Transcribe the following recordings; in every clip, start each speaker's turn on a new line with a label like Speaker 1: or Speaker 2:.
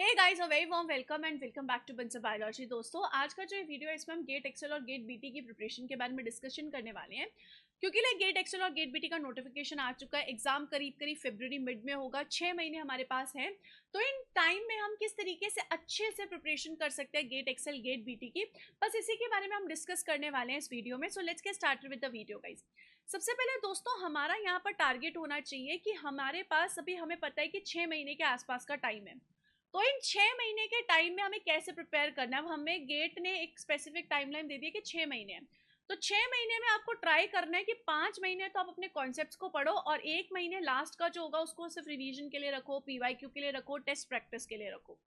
Speaker 1: Hey guys, a very warm welcome and welcome back to Bansal biology. दोस्तों, आज का जो ये वीडियो है इसमें हम गेट एक्सेल और गेट बीटी की प्रिपरेशन के बारे में डिस्कशन करने वाले हैं। क्योंकि गेट एक्सेल और गेट बीटी का नोटिफिकेशन आ चुका है। एग्जाम करीब करीब फरवरी मिड में होगा, 6 महीने हमारे पास हैं। तो इन टाइम में हम किस तरीके से अच्छे से प्रिपरेशन कर सकते हैं गेट एक्सेल गेट बीटी की, बस इसी के बारे में हम डिस्कस करने वाले हैं इस वीडियो में। So let's get started with the video guys. सबसे पहले दोस्तों, हमारा यहाँ पर टारगेट होना चाहिए कि हमारे पास अभी हमें पता है कि 6 महीने के आसपास का टाइम है। तो इन 6 महीने के टाइम में हमें कैसे प्रिपेयर करना है। हमें गेट ने एक स्पेसिफिक टाइमलाइन दे दी है कि 6 महीने हैं। तो 6 महीने में आपको ट्राई करना है कि 5 महीने तो आप अपने कॉन्सेप्ट्स को पढ़ो और 1 महीने लास्ट का जो होगा उसको सिर्फ रिवीजन के लिए रखो, पीवाईक्यू के लिए रखो, टेस्ट प्रैक्टिस के लिए रखो।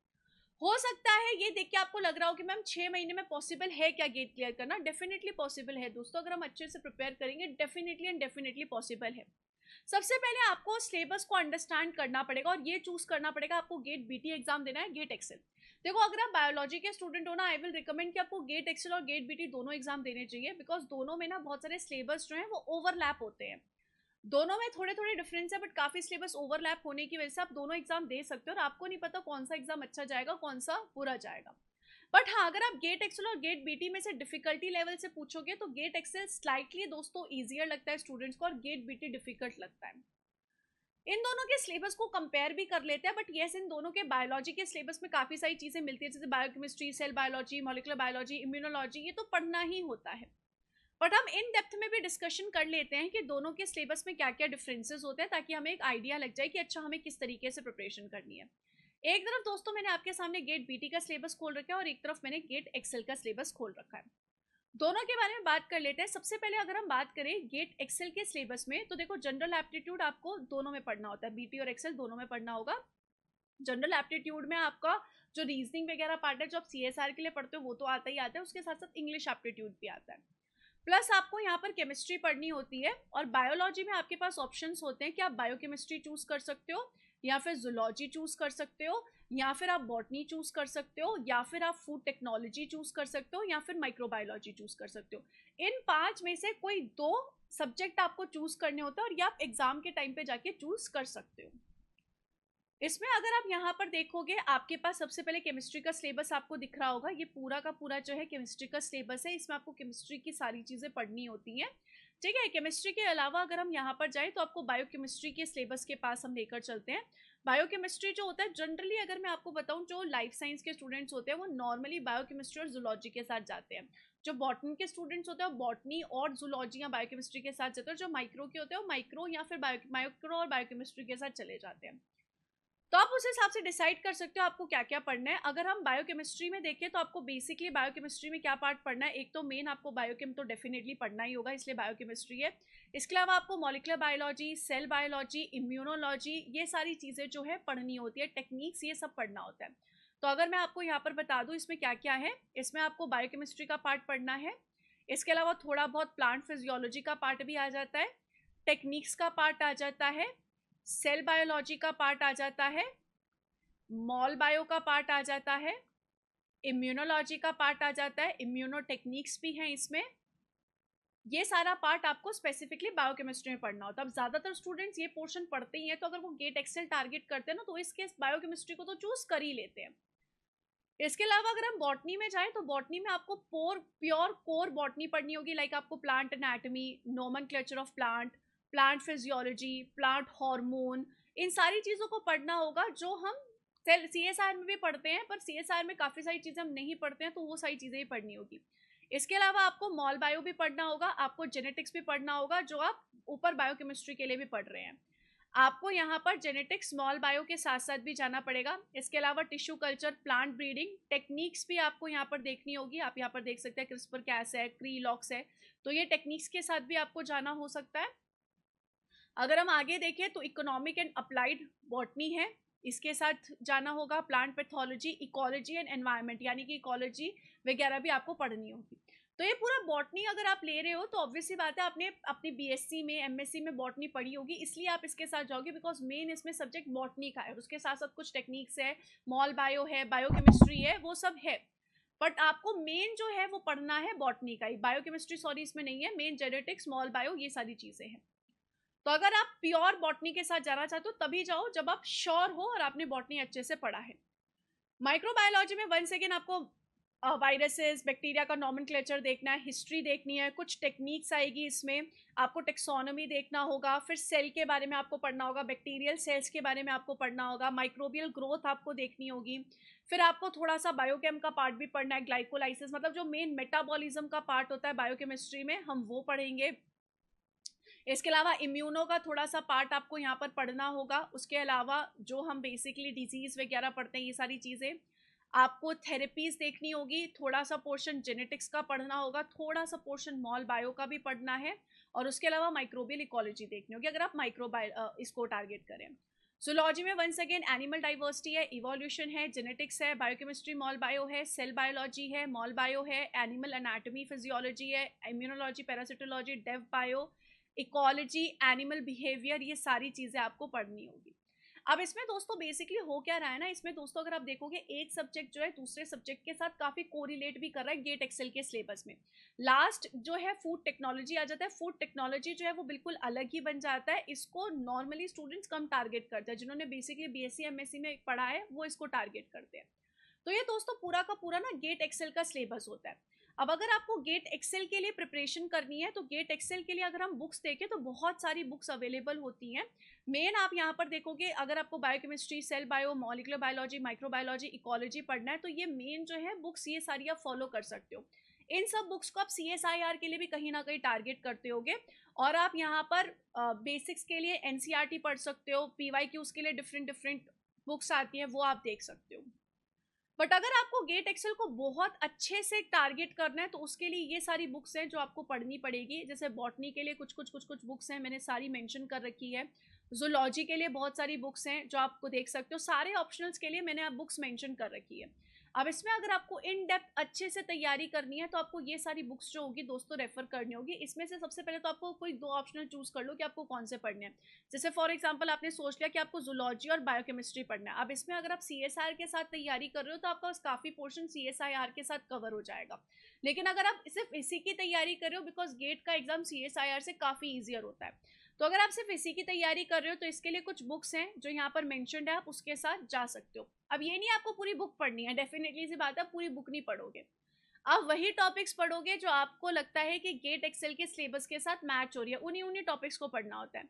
Speaker 1: हो सकता है ये देख के आपको लग रहा हो कि मैम 6 महीने में पॉसिबल है क्या गेट क्लियर करना। डेफिनेटली पॉसिबल है दोस्तों, अगर हम अच्छे से प्रिपेयर करेंगे डेफिनेटली एंड डेफिनेटली पॉसिबल है। सबसे पहले आपको सिलेबस को अंडरस्टैंड करना पड़ेगा और ये चूज करना पड़ेगा आपको गेट बीटी एग्जाम देना है गेट एक्सेल। देखो, अगर आप बायोलॉजी के स्टूडेंट हो ना, आई विल रिकमेंड कि आपको गेट एक्सेल और गेट बीटी दोनों एग्जाम देने चाहिए, बिकॉज दोनों में ना बहुत सारे सिलेबस जो है वो ओवरलैप होते हैं। दोनों में थोड़े थोड़े डिफरेंस है, बट काफी सिलेबस ओवरलैप होने की वजह से आप दोनों एग्जाम दे सकते हो और आपको नहीं पता कौन सा एग्जाम अच्छा जाएगा कौन सा बुरा जाएगा। बट हाँ, अगर आप गेट एक्सेल और गेट बीटी में से डिफिकल्टी लेवल से पूछोगे तो गेट एक्सेल स्लाइटली दोस्तों ईजियर लगता है स्टूडेंट्स को और गेट बीटी डिफिकल्ट लगता है। इन दोनों के सिलेबस को कंपेयर भी कर लेते हैं, बट येस, इन दोनों के बायोलॉजी के सिलेबस में काफी सारी चीजें मिलती है, जैसे biochemistry, cell biology, molecular biology, immunology, ये तो पढ़ना ही होता है। बट हम इन डेप्थ में भी डिस्कशन कर लेते हैं कि दोनों के सिलेबस में क्या क्या डिफरेंसेस होते हैं, ताकि हमें एक आइडिया लग जाए कि अच्छा हमें किस तरीके से प्रिपरेशन करनी है। एक तरफ दोस्तों मैंने आपके सामने गेट बीटी का सिलेबस खोल रखा है और एक तरफ मैंने गेट एक्सेल का सिलेबस खोल रखा है। दोनों के बारे में बात कर लेते हैं। सबसे पहले अगर हम बात करें गेट एक्सेल के सिलेबस में, तो देखो, जनरल एप्टीट्यूड आपको दोनों में पढ़ना होता है, बीटी और एक्सेल दोनों में पढ़ना होगा। जनरल एप्टीट्यूड में आपका जो रीजनिंग वगैरह पार्ट है, जो आप सीएसआर के लिए पढ़ते हो, वो तो आता ही आता है, उसके साथ साथ इंग्लिश एप्टीट्यूड भी आता है। प्लस आपको यहाँ पर केमिस्ट्री पढ़नी होती है और बायोलॉजी में आपके पास ऑप्शंस होते हैं कि आप बायोकेमिस्ट्री चूज कर सकते हो, या फिर जूलॉजी चूज कर सकते हो, या फिर आप बॉटनी चूज कर सकते हो, या फिर आप फूड टेक्नोलॉजी चूज कर सकते हो, या फिर माइक्रोबायोलॉजी चूज कर सकते हो। इन 5 में से कोई 2 सब्जेक्ट आपको चूज करने होते हैं और ये आप एग्जाम के टाइम पे जाके चूज कर सकते हो। इसमें अगर आप यहाँ पर देखोगे, आपके पास सबसे पहले केमिस्ट्री का सिलेबस आपको दिख रहा होगा। ये पूरा का पूरा जो है केमिस्ट्री का सिलेबस है। इसमें आपको केमिस्ट्री की सारी चीज़ें पढ़नी होती हैं, ठीक है। केमिस्ट्री के अलावा अगर हम यहाँ पर जाएं तो आपको बायोकेमिस्ट्री के सिलेबस के पास हम लेकर चलते हैं। बायोकेमिस्ट्री जो होता है, जनरली अगर मैं आपको बताऊं, जो लाइफ साइंस के स्टूडेंट्स होते हैं वो नॉर्मली बायोकेमिस्ट्री और जूलॉजी के साथ जाते हैं। जो बॉटनी के स्टूडेंट्स होते हैं वो बॉटनी और जूलॉजी या बायोकेमिस्ट्री के साथ जाते हैं। जो माइक्रो के होते हैं वो माइक्रो या फिर माइक्रो और बायोकेमिस्ट्री के साथ चले जाते हैं। तो आप उस हिसाब से डिसाइड कर सकते हो आपको क्या क्या पढ़ना है। अगर हम बायोकेमिस्ट्री में देखें तो आपको बेसिकली बायोकेमिस्ट्री में क्या पार्ट पढ़ना है, एक तो मेन आपको बायोकेम तो डेफिनेटली पढ़ना ही होगा, इसलिए बायोकेमिस्ट्री है। इसके अलावा आपको molecular biology, cell biology, immunology, ये सारी चीज़ें जो है पढ़नी होती है, टेक्निक्स, ये सब पढ़ना होता है। तो अगर मैं आपको यहाँ पर बता दूँ इसमें क्या क्या है, इसमें आपको बायोकेमिस्ट्री का पार्ट पढ़ना है। इसके अलावा थोड़ा बहुत प्लांट फिजियोलॉजी का पार्ट भी आ जाता है, टेक्निक्स का पार्ट आ जाता है, सेल बायोलॉजी का पार्ट आ जाता है, मॉल बायो का पार्ट आ जाता है, इम्यूनोलॉजी का पार्ट आ जाता है, इम्यूनो टेक्निक्स भी हैं इसमें। ये सारा पार्ट आपको स्पेसिफिकली बायोकेमिस्ट्री में पढ़ना होता है। अब ज़्यादातर स्टूडेंट्स ये पोर्शन पढ़ते ही हैं, तो अगर वो गेट एक्सेल टारगेट करते हैं ना, तो इसके बायोकेमिस्ट्री को तो चूज कर ही लेते हैं। इसके अलावा अगर हम बॉटनी में जाएं तो बॉटनी में आपको प्योर कोर बॉटनी पढ़नी होगी, लाइक आपको plant anatomy, nomenclature of plant, plant physiology, plant hormone, इन सारी चीज़ों को पढ़ना होगा, जो हम सीएसआर में भी पढ़ते हैं, पर सीएसआर में काफ़ी सारी चीज़ें हम नहीं पढ़ते हैं, तो वो सारी चीज़ें ही पढ़नी होगी। इसके अलावा आपको मॉल बायो भी पढ़ना होगा, आपको जेनेटिक्स भी पढ़ना होगा, जो आप ऊपर बायोकेमिस्ट्री के लिए भी पढ़ रहे हैं। आपको यहाँ पर जेनेटिक्स स्मॉल बायो के साथ साथ भी जाना पड़ेगा। इसके अलावा tissue culture, plant breeding techniques भी आपको यहाँ पर देखनी होगी। आप यहाँ पर देख सकते हैं क्रिस्पर कैस है, क्रीलॉक्स है, तो ये टेक्निक्स के साथ भी आपको जाना हो सकता है। अगर हम आगे देखें तो इकोनॉमिक एंड अप्लाइड बॉटनी है, इसके साथ जाना होगा। Plant pathology, ecology and environment, यानी कि इकोलॉजी वगैरह भी आपको पढ़नी होगी। तो ये पूरा बॉटनी अगर आप ले रहे हो तो ऑब्वियस सी बात है, आपने अपनी बीएससी में, एमएससी में बॉटनी पढ़ी होगी, इसलिए आप इसके साथ जाओगे, बिकॉज मेन इसमें सब्जेक्ट बॉटनी का है। उसके साथ साथ कुछ टेक्निक्स है, मॉल बायो है, बायोकेमिस्ट्री है, वो सब है, बट आपको मेन जो है वो पढ़ना है बॉटनी का ही। बायोकेमिस्ट्री सॉरी इसमें नहीं है, मेन जेनेटिक्स, मॉल बायो, ये सारी चीज़ें हैं। तो अगर आप प्योर बॉटनी के साथ जाना चाहते हो तभी जाओ जब आप श्योर हो और आपने बॉटनी अच्छे से पढ़ा है। माइक्रोबायोलॉजी में वंस अगेन आपको वायरसेस, बैक्टीरिया का नॉमेनक्लेचर देखना है, हिस्ट्री देखनी है, कुछ टेक्निक्स आएगी इसमें, आपको टेक्सोनॉमी देखना होगा, फिर सेल के बारे में आपको पढ़ना होगा, बैक्टीरियल सेल्स के बारे में आपको पढ़ना होगा, माइक्रोबियल ग्रोथ आपको देखनी होगी, फिर आपको थोड़ा सा बायोकेम का पार्ट भी पढ़ना है, ग्लाइकोलाइसिस मतलब जो मेन मेटाबॉलिज्म का पार्ट होता है बायोकेमिस्ट्री में, हम वो पढ़ेंगे। इसके अलावा इम्यूनो का थोड़ा सा पार्ट आपको यहाँ पर पढ़ना होगा। उसके अलावा जो हम बेसिकली डिजीज वगैरह पढ़ते हैं, ये सारी चीज़ें आपको थेरेपीज देखनी होगी, थोड़ा सा पोर्शन जेनेटिक्स का पढ़ना होगा, थोड़ा सा पोर्शन मॉल बायो का भी पढ़ना है, और उसके अलावा माइक्रोबियल इकोलॉजी देखनी होगी अगर आप इसको टारगेट करें। जूलॉजी में वंस अगेन एनिमल डाइवर्सिटी है, इवोल्यूशन है, जेनेटिक्स है, बायोकेमिस्ट्री मॉल बायो है, सेल बायोलॉजी है, मॉल बायो है, एनिमल एनाटॉमी फिजियोलॉजी है, immunology, parasitology, dev bio, ecology, animal behaviour, ये सारी चीज़ें आपको पढ़नी होगी। अब इसमें दोस्तों बेसिकली हो क्या रहा है ना, इसमें दोस्तों अगर आप देखोगे एक सब्जेक्ट जो है दूसरे सब्जेक्ट के साथ काफी कोरिलेट भी कर रहा है गेट एक्सेल के सिलेबस में। लास्ट जो है फूड टेक्नोलॉजी आ जाता है, फूड टेक्नोलॉजी जो है वो बिल्कुल अलग ही बन जाता है, इसको नॉर्मली स्टूडेंट्स कम टारगेट करते हैं, जिन्होंने बेसिकली बीएससी एमएससी में पढ़ा है वो इसको टारगेट करते हैं। तो ये दोस्तों पूरा का पूरा ना गेट एक्सेल का सिलेबस होता है। अब अगर आपको गेट एक्सेल के लिए प्रिपरेशन करनी है तो गेट एक्सेल के लिए अगर हम बुक्स देखें तो बहुत सारी बुक्स अवेलेबल होती हैं। मेन आप यहाँ पर देखोगे अगर आपको biochemistry, cell bio, molecular biology, microbiology, ecology पढ़ना है तो ये मेन जो है बुक्स ये सारी आप फॉलो कर सकते हो। इन सब बुक्स को आप CSIR के लिए भी कहीं ना कहीं टारगेट करते होगे, और आप यहाँ पर बेसिक्स के लिए NCERT पढ़ सकते हो, PYQs के लिए डिफरेंट डिफरेंट बुक्स आती हैं वो आप देख सकते हो। बट अगर आपको गेट एक्सेल को बहुत अच्छे से टारगेट करना है तो उसके लिए ये सारी बुक्स हैं जो आपको पढ़नी पड़ेगी। जैसे बॉटनी के लिए कुछ बुक्स हैं, मैंने सारी मेंशन कर रखी है। जूलॉजी के लिए बहुत सारी बुक्स हैं जो आपको देख सकते हो। सारे ऑप्शनल्स के लिए मैंने आप बुक्स मेंशन कर रखी है। अब इसमें अगर आपको इन डेप्थ अच्छे से तैयारी करनी है तो आपको ये सारी बुक्स जो होगी दोस्तों रेफर करनी होगी। इसमें से सबसे पहले तो आपको कोई दो ऑप्शनल चूज कर लो कि आपको कौन से पढ़ने हैं। जैसे फॉर एग्जांपल आपने सोच लिया कि आपको जूलॉजी और बायोकेमिस्ट्री पढ़ना है। अब इसमें अगर आप CSIR के साथ तैयारी कर रहे हो तो आपका काफ़ी पोर्शन CSIR के साथ कवर हो जाएगा। लेकिन अगर आप सिर्फ इसी की तैयारी कर रहे हो, बिकॉज गेट का एग्जाम CSIR से काफ़ी ईजियर होता है, तो अगर आप सिर्फ इसी की तैयारी कर रहे हो तो इसके लिए कुछ बुक्स हैं जो यहाँ पर मेंशन्ड है, आप उसके साथ जा सकते हो। अब ये नहीं आपको पूरी बुक पढ़नी है, डेफिनेटली सी बात है पूरी बुक नहीं पढ़ोगे, आप वही टॉपिक्स पढ़ोगे जो आपको लगता है कि गेट एक्सेल के सिलेबस के साथ मैच हो रही है, उन्हीं टॉपिक्स को पढ़ना होता है।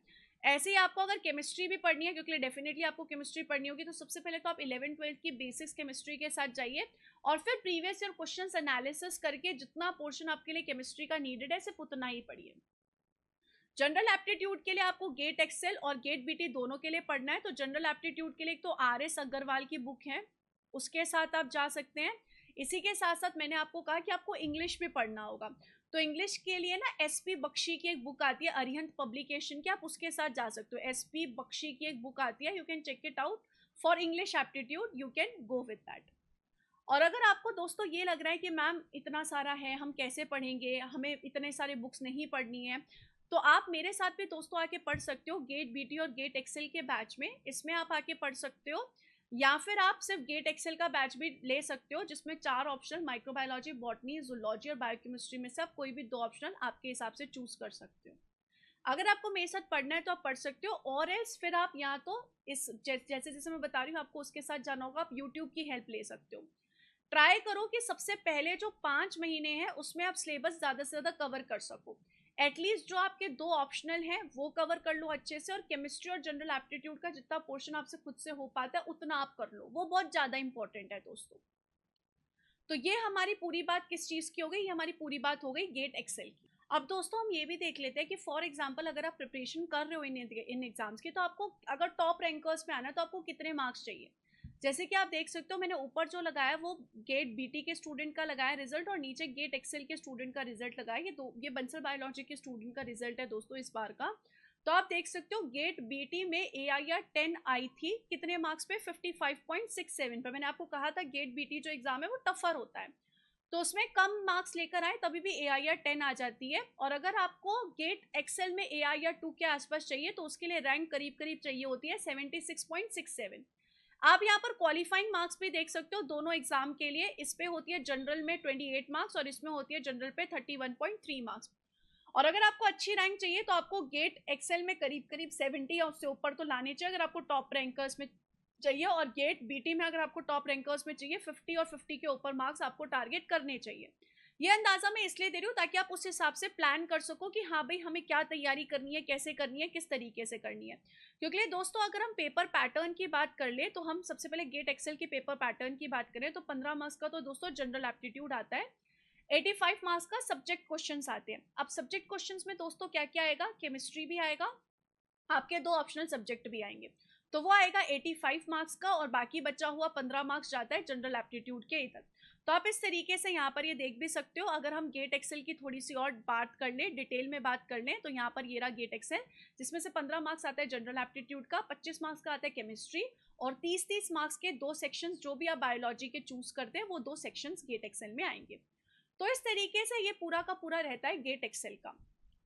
Speaker 1: ऐसे ही आपको अगर केमिस्ट्री भी पढ़नी है, क्योंकि डेफिनेटली आपको केमिस्ट्री पढ़नी होगी, तो सबसे पहले तो आप 11th-12th की बेसिक्स केमिस्ट्री के साथ जाइए, और फिर प्रीवियस ईयर क्वेश्चंस एनालिसिस करके जितना पोर्शन आपके लिए केमिस्ट्री का नीडेड है सिर्फ उतना ही पढ़िए। जनरल एप्टीट्यूड के लिए आपको गेट एक्सेल और गेट बीटी दोनों के लिए पढ़ना है। तो जनरल एप्टीट्यूड के लिए तो RS अग्रवाल की बुक है, उसके साथ आप जा सकते हैं। इसी के साथ साथ मैंने आपको कहा कि आपको इंग्लिश भी पढ़ना होगा, तो इंग्लिश के लिए ना SP बख्शी की एक बुक आती है अरिहंत पब्लिकेशन की, आप उसके साथ जा सकते हो। SP बख्शी की एक बुक आती है, you can check it out for English aptitude, you can go with that. और अगर आपको दोस्तों ये लग रहा है कि मैम इतना सारा है हम कैसे पढ़ेंगे, हमें इतने सारे बुक्स नहीं पढ़नी है, तो आप मेरे साथ भी दोस्तों आके पढ़ सकते हो गेट बीटी और गेट एक्सेल के बैच में। इसमें आप आके पढ़ सकते हो, या फिर आप सिर्फ गेट एक्सेल का बैच भी ले सकते हो जिसमें 4 ऑप्शनल माइक्रोबायोलॉजी, बॉटनी, जूलॉजी और बायोकेमिस्ट्री में से आप कोई भी 2 ऑप्शनल आपके हिसाब से चूज कर सकते हो। अगर आपको मेरे साथ पढ़ना है तो आप पढ़ सकते हो, और एल्स फिर आप यहाँ तो इस जैसे जैसे मैं बता रही हूँ आपको उसके साथ जाना होगा, आप यूट्यूब की हेल्प ले सकते हो। ट्राई करो कि सबसे पहले जो 5 महीने हैं उसमें आप सिलेबस ज़्यादा से ज़्यादा कवर कर सको। एटलीस्ट जो आपके 2 ऑप्शनल हैं वो कवर कर लो अच्छे से, और केमिस्ट्री और जनरल एप्टीट्यूड का जितना पोर्शन आपसे खुद से हो पाता है उतना आप कर लो, वो बहुत ज़्यादा इंपॉर्टेंट है दोस्तों। तो ये हमारी पूरी बात किस चीज़ की हो गई, ये हमारी पूरी बात हो गई गेट एक्सेल की। अब दोस्तों हम ये भी देख लेते हैं कि फॉर एग्जांपल अगर आप प्रिपरेशन कर रहे हो इन एग्जाम्स की, तो आपको अगर टॉप रैंकर्स में आना है तो आपको कितने मार्क्स चाहिए। जैसे कि आप देख सकते हो मैंने ऊपर जो लगाया वो गेट बीटी के स्टूडेंट का लगाया रिजल्ट, और नीचे गेट एक्सेल के स्टूडेंट का रिजल्ट लगाया। ये बंसल बायोलॉजी के स्टूडेंट का रिजल्ट है दोस्तों इस बार का। तो आप देख सकते हो गेट बीटी में AIR 10 आई थी, कितने मार्क्स पे, 55.67 पे। मैंने आपको कहा था गेट बीटी जो एग्जाम है वो टफर होता है, तो उसमें कम मार्क्स लेकर आए तभी भी AIR 10 आ जाती है। और अगर आपको गेट एक्सेल में AIR 2 के आसपास चाहिए तो उसके लिए रैंक करीब करीब चाहिए होती है 76.67। आप यहाँ पर क्वालिफाइंग मार्क्स भी देख सकते हो दोनों एग्जाम के लिए। इस पे होती है जनरल में 28 मार्क्स और इसमें होती है जनरल पे 31.3 मार्क्स। और अगर आपको अच्छी रैंक चाहिए तो आपको गेट एक्सेल में करीब करीब 70 या उससे ऊपर तो लाने चाहिए अगर आपको टॉप रैंकर्स में चाहिए, और गेट बीटी में अगर आपको टॉप रैंकर्स में चाहिए 50 और 50 के ऊपर मार्क्स आपको टारगेट करने चाहिए। ये अंदाजा मैं इसलिए दे रही हूँ ताकि आप उस हिसाब से प्लान कर सको कि हाँ भाई हमें क्या तैयारी करनी है, कैसे करनी है, किस तरीके से करनी है। क्योंकि दोस्तों अगर हम पेपर पैटर्न की बात कर ले तो हम सबसे पहले गेट एक्सेल के पेपर पैटर्न की बात करें तो 15 मार्क्स का तो दोस्तों जनरल एप्टीट्यूड आता है, 85 मार्क्स का सब्जेक्ट क्वेश्चंस आते हैं। अब सब्जेक्ट क्वेश्चंस में दोस्तों क्या क्या आएगा, केमिस्ट्री भी आएगा, आपके 2 ऑप्शनल सब्जेक्ट भी आएंगे, तो वो आएगा 85 मार्क्स का, और बाकी बचा हुआ 15 मार्क्स जाता है जनरल एप्टीट्यूड के इधर। तो आप इस तरीके से यहाँ पर ये देख भी सकते हो। अगर हम गेट एक्सेल की थोड़ी सी और बात कर लें, डिटेल में बात कर लें, तो यहाँ पर ये रहा गेट एक्सेल, जिसमें से 15 मार्क्स आता है जनरल एप्टीट्यूड का, 25 मार्क्स का आता है केमिस्ट्री, और 30-30 मार्क्स के 2 सेक्शंस जो भी आप बायोलॉजी के चूज करते हैं वो 2 सेक्शंस गेट एक्सेल में आएंगे। तो इस तरीके से ये पूरा का पूरा रहता है गेट एक्सेल का।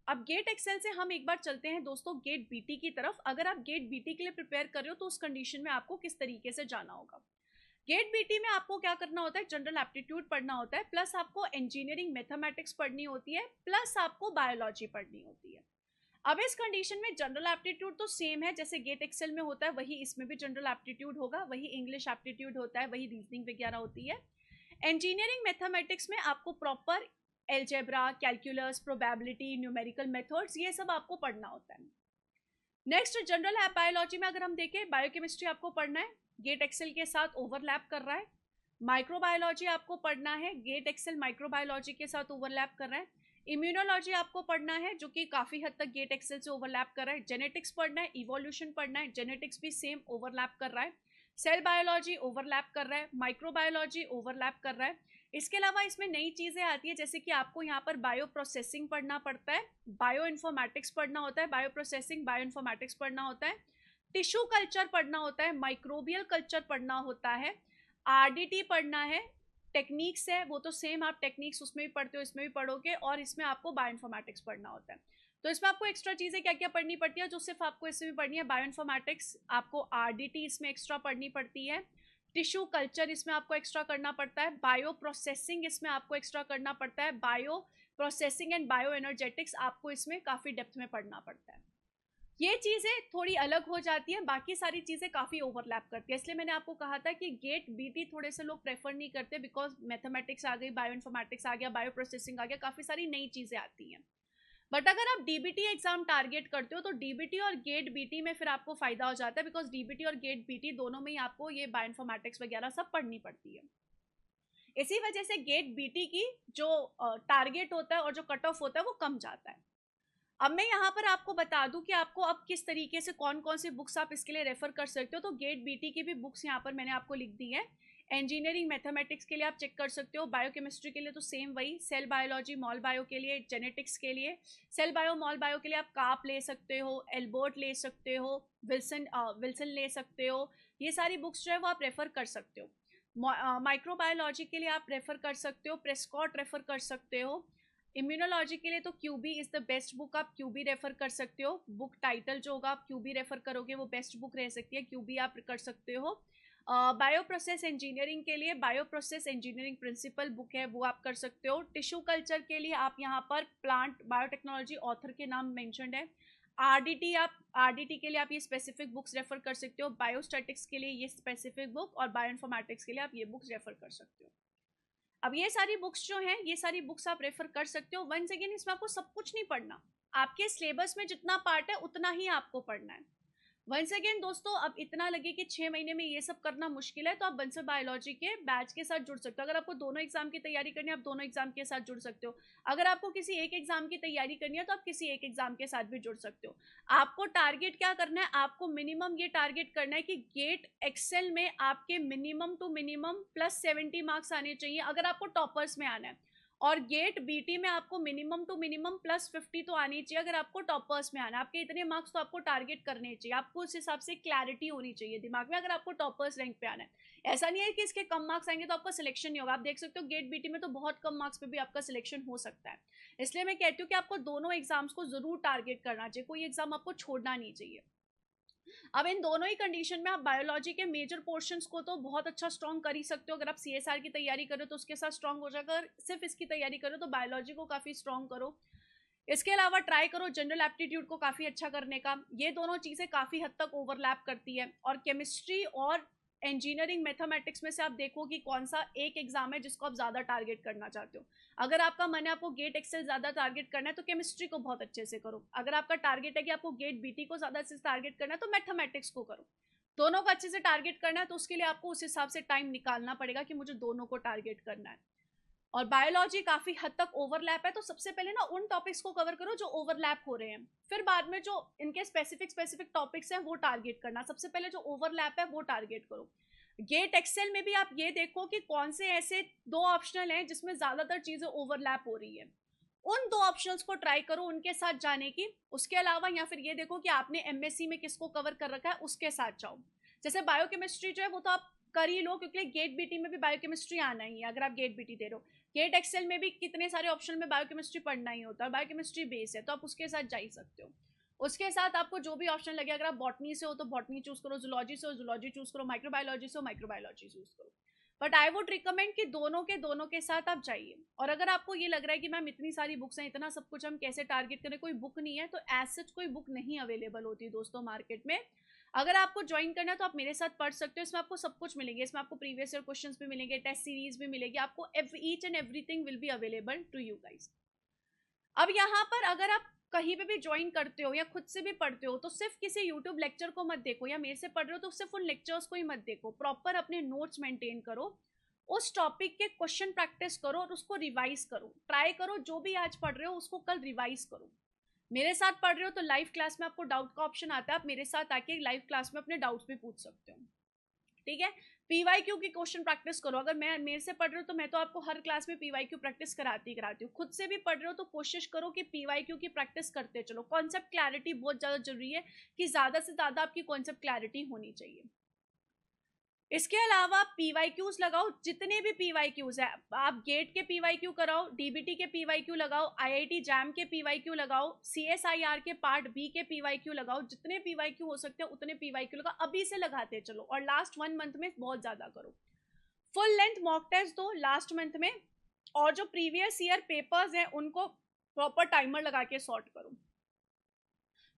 Speaker 1: अब गेट एक्सेल से हम एक बार चलते हैं दोस्तों गेट बीटी की तरफ। अगर आप गेट बीटी के लिए प्रिपेयर कर रहे हो तो उस कंडीशन में आपको किस तरीके से जाना होगा। गेट बीटी में आपको क्या करना होता है, जनरल एप्टीट्यूड पढ़ना होता है, प्लस आपको इंजीनियरिंग मैथमेटिक्स पढ़नी होती है, प्लस आपको बायोलॉजी पढ़नी होती है। अब इस कंडीशन में जनरल एप्टीट्यूड तो सेम है जैसे गेट एक्सेल में होता है, वही इसमें भी जनरल एप्टीट्यूड होगा, वही इंग्लिश एप्टीट्यूड होता है, वही रीजनिंग वगैरह होती है। इंजीनियरिंग मैथमेटिक्स में आपको proper algebra, calculus, probability, numerical methods, ये सब आपको पढ़ना होता है। नेक्स्ट जनरल बायोलॉजी में अगर हम देखें, बायोकेमिस्ट्री आपको पढ़ना है, गेट एक्सेल के साथ ओवरलैप कर रहा है। माइक्रोबायोलॉजी आपको पढ़ना है, गेट एक्सेल माइक्रोबायोलॉजी के साथ ओवरलैप कर रहा है। इम्यूनोलॉजी आपको पढ़ना है जो कि काफी हद तक गेट एक्सेल से ओवरलैप कर रहा है। जेनेटिक्स पढ़ना है, इवोल्यूशन पढ़ना है, जेनेटिक्स भी सेम ओवरलैप कर रहा है। सेल बायोलॉजी ओवरलैप कर रहा है, माइक्रोबायोलॉजी ओवरलैप कर रहा है। इसके अलावा इसमें नई चीजें आती है जैसे कि आपको यहाँ पर बायो प्रोसेसिंग पढ़ना पड़ता है, बायो इन्फॉर्मेटिक्स पढ़ना होता है, बायो प्रोसेसिंग बायो इन्फॉर्मेटिक्स पढ़ना होता है, टिश्यू कल्चर पढ़ना होता है, माइक्रोबियल कल्चर पढ़ना होता है, आरडीटी पढ़ना है, टेक्निक्स है वो तो सेम आप टेक्निक्स उसमें भी पढ़ते हो इसमें भी पढ़ोगे, और इसमें आपको बायो इन्फॉर्मेटिक्स पढ़ना होता है। तो इसमें आपको एक्स्ट्रा चीजें क्या क्या पढ़नी पड़ती है जो सिर्फ आपको इसमें भी पढ़नी है, बायो इन्फॉर्मेटिक्स, आपको आरडीटी इसमें एक्स्ट्रा पढ़नी पड़ती है, टिश्यू कल्चर इसमें आपको एक्स्ट्रा करना पड़ता है, बायो प्रोसेसिंग इसमें आपको एक्स्ट्रा करना पड़ता है, bio processing and bio energetics आपको इसमें काफी डेप्थ में पढ़ना पड़ता है। ये चीजें थोड़ी अलग हो जाती हैं, बाकी सारी चीजें काफी ओवरलैप करती है, इसलिए मैंने आपको कहा था कि गेट बीटी थोड़े से लोग प्रेफर नहीं करते, बिकॉज मैथमेटिक्स आ गई, बायो इन्फॉर्मेटिक्स आ गया, बायो प्रोसेसिंग आ गया, काफी सारी नई चीजें आती हैं। बट अगर आप डीबीटी एग्जाम टारगेट करते हो तो डीबीटी और गेट बीटी में फिर आपको फायदा हो जाता है, बिकॉज डीबीटी और गेट बीटी दोनों में ही आपको ये बायो इन्फॉर्मेटिक्स वगैरह सब पढ़नी पड़ती है। इसी वजह से गेट बीटी की जो टारगेट होता है और जो कट ऑफ होता है वो कम जाता है। अब मैं यहाँ पर आपको बता दूं कि आपको अब किस तरीके से कौन कौन सी बुक्स आप इसके लिए रेफर कर सकते हो। तो गेट बीटी की भी बुक्स यहाँ पर मैंने आपको लिख दी है। इंजीनियरिंग मैथमेटिक्स के लिए आप चेक कर सकते हो, बायोकेमिस्ट्री के लिए तो सेम वही, सेल बायोलॉजी मॉल बायो के लिए, जेनेटिक्स के लिए सेल बायो मॉल बायो के लिए आप काप ले सकते हो, एल्बर्ट ले सकते हो, विल्सन ले सकते हो, ये सारी बुक्स जो है वो आप रेफर कर सकते हो। माइक्रोबायोलॉजी के लिए आप रेफर कर सकते हो, प्रेस्कॉट रेफर कर सकते हो। इम्यूनोलॉजी के लिए तो Kuby is the best book, आप क्यूबी रेफर कर सकते हो। बुक टाइटल जो होगा आप क्यूबी रेफर करोगे वो बेस्ट बुक रह सकती है, क्यूबी आप कर सकते हो। बायो प्रोसेस इंजीनियरिंग के लिए bio process engineering principle book है वो आप कर सकते हो। टिश्यू कल्चर के लिए आप यहाँ पर प्लांट बायोटेक्नोलॉजी ऑथर के नाम मेंशन्ड है। आरडीटी के लिए आप ये स्पेसिफिक बुक्स रेफर कर सकते हो, बायोस्टैटिक्स के लिए ये स्पेसिफिक बुक, और बायो इन्फॉर्मेटिक्स के लिए आप ये बुक्स रेफर कर सकते हो। अब ये सारी बुक्स जो हैं ये सारी बुक्स आप रेफर कर सकते हो। वंस अगेन इसमें आपको सब कुछ नहीं पढ़ना, आपके सिलेबस में जितना पार्ट है उतना ही आपको पढ़ना है। वंस अगेन दोस्तों, अब इतना लगे कि 6 महीने में ये सब करना मुश्किल है तो आप बंसल बायोलॉजी के बैच के साथ जुड़ सकते हो। अगर आपको दोनों एग्जाम की तैयारी करनी है आप दोनों एग्जाम के साथ जुड़ सकते हो। अगर आपको किसी एक एग्जाम की तैयारी करनी है तो आप किसी एक एग्जाम के साथ भी जुड़ सकते हो। आपको टारगेट क्या करना है, आपको मिनिमम ये टारगेट करना है कि गेट एक्सेल में आपके मिनिमम टू मिनिमम +70 मार्क्स आने चाहिए अगर आपको टॉपर्स में आना है, और गेट बीटी में आपको मिनिमम टू मिनिमम +50 तो आनी चाहिए अगर आपको टॉपर्स में आना है। आपके इतने मार्क्स तो आपको टारगेट करने चाहिए, आपको उस हिसाब से क्लैरिटी होनी चाहिए दिमाग में अगर आपको टॉपर्स रैंक पे आना है। ऐसा नहीं है कि इसके कम मार्क्स आएंगे तो आपका सिलेक्शन नहीं होगा। आप देख सकते हो गेट बीटी में तो बहुत कम मार्क्स पे भी आपका सिलेक्शन हो सकता है। इसलिए मैं कहती हूँ कि आपको दोनों एग्जाम्स को जरूर टारगेट करना चाहिए, कोई एग्जाम आपको छोड़ना नहीं चाहिए। अब इन दोनों ही कंडीशन में आप बायोलॉजी के मेजर पोर्शंस को तो बहुत अच्छा स्ट्रॉन्ग कर ही सकते हो। अगर आप सीएसआर की तैयारी करो तो उसके साथ स्ट्रॉन्ग हो जाएगा, अगर सिर्फ इसकी तैयारी करो तो बायोलॉजी को काफ़ी स्ट्रॉन्ग करो। इसके अलावा ट्राई करो जनरल एप्टीट्यूड को काफ़ी अच्छा करने का, ये दोनों चीज़ें काफ़ी हद तक ओवरलैप करती है। और केमिस्ट्री और इंजीनियरिंग मैथमेटिक्स में से आप देखो कि कौन सा एक एग्जाम है जिसको आप ज़्यादा टारगेट करना चाहते हो। अगर आपका मन है आपको गेट एक्सेल ज़्यादा टारगेट करना है तो केमिस्ट्री को बहुत अच्छे से करो। अगर आपका टारगेट है कि आपको गेट बीटी को ज़्यादा अच्छे से टारगेट करना है तो मैथमेटिक्स को करो। दोनों को अच्छे से टारगेट करना है तो उसके लिए आपको उस हिसाब से टाइम निकालना पड़ेगा कि मुझे दोनों को टारगेट करना है। और बायोलॉजी काफी हद तक ओवरलैप है, तो सबसे पहले ना उन टॉपिक्स को कवर करो जो ओवरलैप हो रहे हैं, फिर बाद में जो इनके स्पेसिफिक टॉपिक्स हैं वो टारगेट करना। सबसे पहले जो ओवरलैप है वो टारगेट करो। गेट एक्सेल में भी आप ये देखो कि कौन से ऐसे दो ऑप्शनल हैं जिसमें ज्यादातर चीजें ओवरलैप हो रही है, उन दो ऑप्शंस को ट्राई करो उनके साथ जाने की। उसके अलावा या फिर ये देखो कि आपने एमएससी में किसको कवर कर रखा है उसके साथ जाओ। जैसे बायोकेमिस्ट्री जो है वो तो आप कर ही लो, क्योंकि गेट बीटी में भी बायोकेमिस्ट्री आना ही है अगर आप गेट बीटी दे रहे हो। गेट एक्सेल में भी कितने सारे ऑप्शन में बायोकेमिस्ट्री पढ़ना ही होता है, बायोकेमिस्ट्री बेस है तो आप उसके साथ जा ही सकते हो। उसके साथ आपको जो भी ऑप्शन लगे, अगर आप बॉटनी से हो तो बॉटनी चूज करो, जूलॉजी से हो जूलॉजी चूज करो, माइक्रोबायोलॉजी से हो माइक्रोबायोलॉजी चूज करो। बट आई वुड रिकमेंड कि दोनों के साथ आप जाइए। और अगर आपको ये लग रहा है कि मैम इतनी सारी बुक्स हैं, इतना सब कुछ हम कैसे टारगेट करें, कोई बुक नहीं है, तो एज सच कोई बुक नहीं अवेलेबल होती दोस्तों मार्केट में। अगर आपको ज्वाइन करना है तो आप मेरे साथ पढ़ सकते हो, इसमें आपको सब कुछ मिलेंगे, इसमें आपको प्रीवियस ईयर क्वेश्चंस भी मिलेंगे, टेस्ट सीरीज भी मिलेगी, आपको each and everything will be available to you guys. अब यहाँ पर अगर आप कहीं पे भी ज्वाइन करते हो या खुद से भी पढ़ते हो तो सिर्फ किसी यूट्यूब लेक्चर को मत देखो, या मेरे से पढ़ रहे हो तो सिर्फ उन लेक्चर्स को ही मत देखो, प्रॉपर अपने नोट्स मेंटेन करो, उस टॉपिक के क्वेश्चन प्रैक्टिस करो और उसको रिवाइज करो। ट्राई करो जो भी आज पढ़ रहे हो उसको कल रिवाइज करो। मेरे साथ पढ़ रहे हो तो लाइव क्लास में आपको डाउट का ऑप्शन आता है, आप मेरे साथ आके लाइव क्लास में अपने डाउट्स भी पूछ सकते हो, ठीक है। पीवाईक्यू की क्वेश्चन प्रैक्टिस करो। अगर मैं मेरे से पढ़ रहे हो तो मैं तो आपको हर क्लास में पीवाईक्यू प्रैक्टिस कराती हूँ। खुद से भी पढ़ रहे हो तो कोशिश करो कि पीवाईक्यू की प्रैक्टिस करते चलो। कॉन्सेप्ट क्लैरिटी बहुत ज़्यादा जरूरी है कि ज़्यादा से ज़्यादा आपकी कॉन्सेप्ट क्लैरिटी होनी चाहिए। इसके अलावा पीवाईक्यूज लगाओ, जितने भी पीवाईक्यूज है, आप गेट के पीवाईक्यू कराओ, डीबीटी के पीवाईक्यू लगाओ, आईआईटी जैम के पीवाईक्यू लगाओ, सीएसआईआर के पार्ट बी के पीवाईक्यू लगाओ, जितने पीवाईक्यू हो सकते हैं उतने पीवाईक्यू लगाओ, अभी से लगाते चलो। और लास्ट 1 मंथ में बहुत ज्यादा करो, फुल लेंथ मॉक टेस्ट दो लास्ट मंथ में, और जो प्रीवियस ईयर पेपर्स हैं उनको प्रॉपर टाइमर लगा के सॉर्ट करो,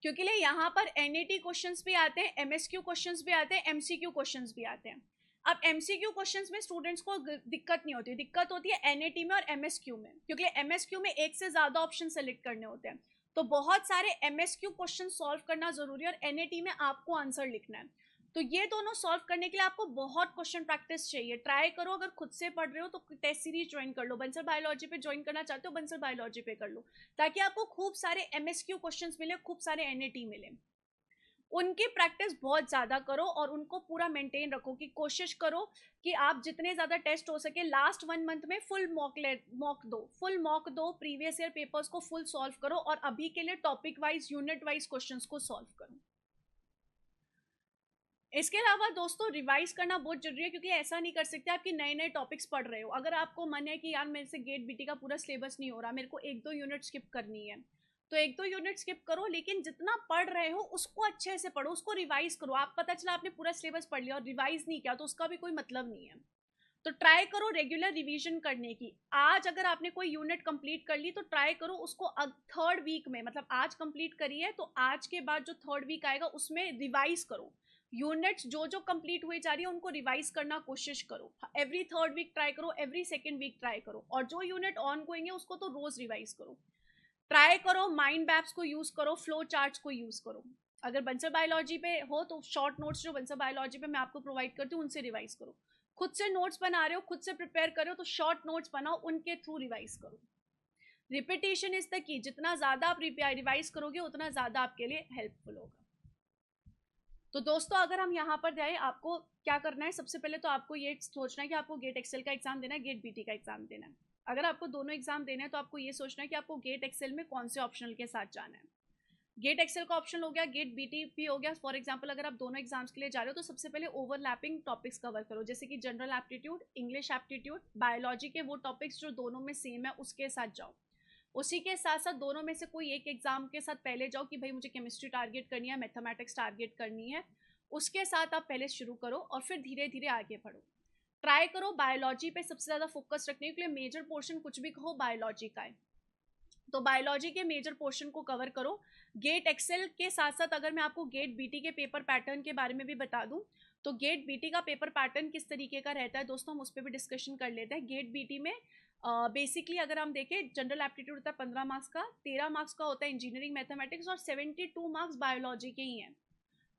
Speaker 1: क्योंकि ले यहाँ पर एनईटी क्वेश्चंस भी आते हैं, एमएसक्यू क्वेश्चंस भी आते हैं, एमसीक्यू क्वेश्चंस भी आते हैं। अब एमसीक्यू क्वेश्चंस में स्टूडेंट्स को दिक्कत नहीं होती, दिक्कत होती है एनईटी में और एमएसक्यू में, क्योंकि एमएसक्यू में एक से ज्यादा ऑप्शन सेलेक्ट करने होते हैं, तो बहुत सारे एमएसक्यू क्वेश्चन सॉल्व करना जरूरी है, और एनईटी में आपको आंसर लिखना है। तो ये दोनों सॉल्व करने के लिए आपको बहुत क्वेश्चन प्रैक्टिस चाहिए। ट्राई करो, अगर खुद से पढ़ रहे हो तो टेस्ट सीरीज ज्वाइन कर लो, बंसल बायोलॉजी पे ज्वाइन करना चाहते हो बंसल बायोलॉजी पे कर लो, ताकि आपको खूब सारे एमएसक्यू क्वेश्चंस मिले, खूब सारे एनईटी मिले। उनकी प्रैक्टिस बहुत ज़्यादा करो और उनको पूरा मेंटेन रखो, कि कोशिश करो कि आप जितने ज़्यादा टेस्ट हो सके लास्ट 1 मंथ में फुल मॉक दो, प्रीवियस ईयर पेपर्स को फुल सॉल्व करो, और अभी के लिए topic wise unit wise questions को सॉल्व करो। इसके अलावा दोस्तों रिवाइज करना बहुत जरूरी है, क्योंकि ऐसा नहीं कर सकते आपकी नए नए टॉपिक्स पढ़ रहे हो, अगर आपको मन है कि यार मेरे से गेट बीटी का पूरा सिलेबस नहीं हो रहा, मेरे को 1-2 यूनिट स्किप करनी है, तो 1-2 यूनिट स्किप करो, लेकिन जितना पढ़ रहे हो उसको अच्छे से पढ़ो, उसको रिवाइज करो। आप पता चला आपने पूरा सिलेबस पढ़ लिया और रिवाइज नहीं किया तो उसका भी कोई मतलब नहीं है। तो ट्राई करो रेगुलर रिवीजन करने की। आज अगर आपने कोई यूनिट कंप्लीट कर ली तो ट्राई करो उसको 3rd वीक में, मतलब आज कंप्लीट करी है तो आज के बाद जो 3rd वीक आएगा उसमें रिवाइज करो। यूनिट्स जो जो कंप्लीट हुई जा रही है उनको रिवाइज करना कोशिश करो। एवरी 3rd वीक ट्राई करो, एवरी 2nd वीक ट्राई करो, और जो यूनिट ऑन गोइंग है उसको तो रोज रिवाइज करो। ट्राई करो माइंड मैप्स को यूज करो, फ्लो चार्ट्स को यूज करो। अगर बंसल बायोलॉजी पे हो तो शॉर्ट नोट्स जो बंसल बायोलॉजी पे मैं आपको प्रोवाइड करती हूँ उनसे रिवाइज करो। खुद से नोट्स बना रहे हो, खुद से प्रिपेयर कर रहे हो तो शॉर्ट नोट्स बनाओ, उनके थ्रू रिवाइज करो। रिपीटेशन इज द की, जितना ज्यादा आप रिवाइज करोगे उतना ज्यादा आपके लिए हेल्पफुल होगा। तो दोस्तों अगर हम यहाँ पर जाए, आपको क्या करना है, सबसे पहले तो आपको ये सोचना है कि आपको गेट एक्सेल का एग्जाम देना है, गेट बीटी का एग्जाम देना है। अगर आपको दोनों एग्जाम देने हैं तो आपको ये सोचना है कि आपको गेट एक्सेल में कौन से ऑप्शनल के साथ जाना है। गेट एक्सेल का ऑप्शन हो गया, गेट बीटी भी हो गया। फॉर एग्जांपल अगर आप दोनों एग्जाम्स के लिए जा रहे हो तो सबसे पहले ओवरलैपिंग टॉपिक्स कवर करो, जैसे कि general aptitude, English aptitude, biology के वो टॉपिक्स जो दोनों में सेम है उसके साथ जाओ। उसी के साथ साथ दोनों में से कोई एक एग्जाम के साथ पहले जाओ कि भाई मुझे केमिस्ट्री टारगेट करनी है, मैथमेटिक्स टारगेट करनी है, उसके साथ आप पहले शुरू करो और फिर धीरे धीरे आगे बढ़ो। ट्राई करो बायोलॉजी पे सबसे ज़्यादा फोकस रखने के लिए, मेजर पोर्शन कुछ भी कहो बायोलॉजी का है। तो बायोलॉजी के मेजर पोर्शन को कवर करो। गेट एक्सेल के साथ साथ अगर मैं आपको गेट बीटी के पेपर पैटर्न के बारे में भी बता दूं, तो गेट बीटी का पेपर पैटर्न किस तरीके का रहता है दोस्तों, हम उस पर भी डिस्कशन कर लेते हैं। गेट बीटी में बेसिकली अगर हम देखें, जनरल एप्टीट्यूड होता है 15 मार्क्स का, 13 मार्क्स का होता है इंजीनियरिंग मैथमेटिक्स, और 72 मार्क्स बायोलॉजी के ही हैं।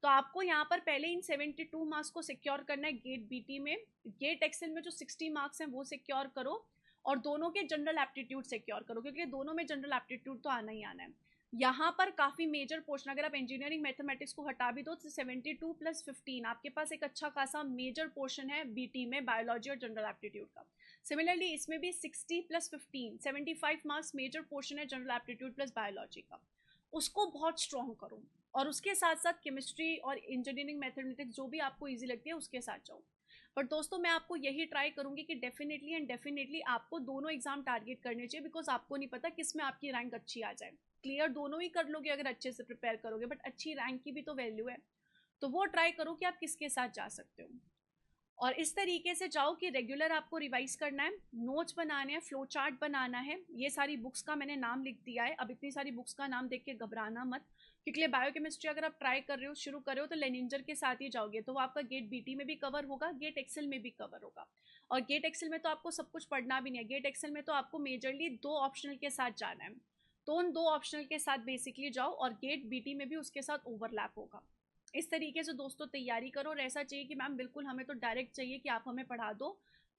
Speaker 1: तो आपको यहाँ पर पहले इन 72 मार्क्स को सिक्योर करना है गेट बीटी में। गेट एक्सेल में जो 60 मार्क्स हैं वो सिक्योर करो, और दोनों के जनरल एप्टीट्यूड सिक्योर करो, क्योंकि दोनों में जनरल एप्टीट्यूड तो आना ही आना है। यहाँ पर काफ़ी मेजर पोर्शन, अगर आप इंजीनियरिंग मैथमेटिक्स को हटा भी दो तो 72 + 15 आपके पास एक अच्छा खासा मेजर पोर्शन है बीटी में, बायोलॉजी और जनरल एप्टीट्यूड का। सिमिलरली इसमें भी 60 + 15 75 मार्क्स मेजर पोर्शन है जनरल एप्टीट्यूड प्लस बायोलॉजी का, उसको बहुत स्ट्रॉन्ग करो। और उसके साथ साथ केमिस्ट्री और इंजीनियरिंग मैथमेटिक्स जो भी आपको ईजी लगती है उसके साथ जाओ। बट दोस्तों मैं आपको यही ट्राई करूंगी कि डेफिनेटली एंड डेफिनेटली आपको दोनों एग्जाम टारगेट करने चाहिए, बिकॉज आपको नहीं पता किस में आपकी रैंक अच्छी आ जाए। क्लियर दोनों ही कर लोगे अगर अच्छे से प्रिपेयर करोगे, बट अच्छी रैंक की भी तो वैल्यू है, तो वो ट्राई करो कि आप किसके साथ जा सकते हो। और इस तरीके से जाओ कि रेगुलर आपको रिवाइज करना है, नोट्स बनाने हैं, फ्लो चार्ट बनाना है। ये सारी बुक्स का मैंने नाम लिख दिया है, अब इतनी सारी बुक्स का नाम देख के घबराना मत, क्योंकि बायोकेमिस्ट्री अगर आप ट्राई कर रहे हो, शुरू कर रहे हो, तो लेनिंजर के साथ ही जाओगे, तो वो आपका गेट बीटी में भी कवर होगा, गेट एक्सेल में भी कवर होगा। और गेट एक्सेल में तो आपको सब कुछ पढ़ना भी नहीं है, गेट एक्सेल में तो आपको मेजरली 2 ऑप्शनल के साथ जाना है, तो उन 2 ऑप्शनल के साथ बेसिकली जाओ, और गेट बीटी में भी उसके साथ ओवरलैप होगा। इस तरीके से दोस्तों तैयारी करो। और ऐसा चाहिए कि मैम बिल्कुल हमें तो डायरेक्ट चाहिए कि आप हमें पढ़ा दो,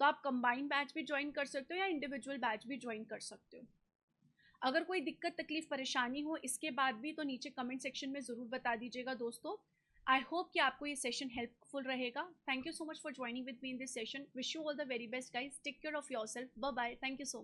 Speaker 1: तो आप कंबाइंड बैच भी ज्वाइन कर सकते हो या इंडिविजुअल बैच भी ज्वाइन कर सकते हो। अगर कोई दिक्कत तकलीफ परेशानी हो इसके बाद भी, तो नीचे कमेंट सेक्शन में ज़रूर बता दीजिएगा दोस्तों। आई होप कि आपको ये सेशन हेल्पफुल रहेगा। Thank you so much for joining with me in this session. Wish you all the very best guys, take care of your self, bye bye, thank you so much.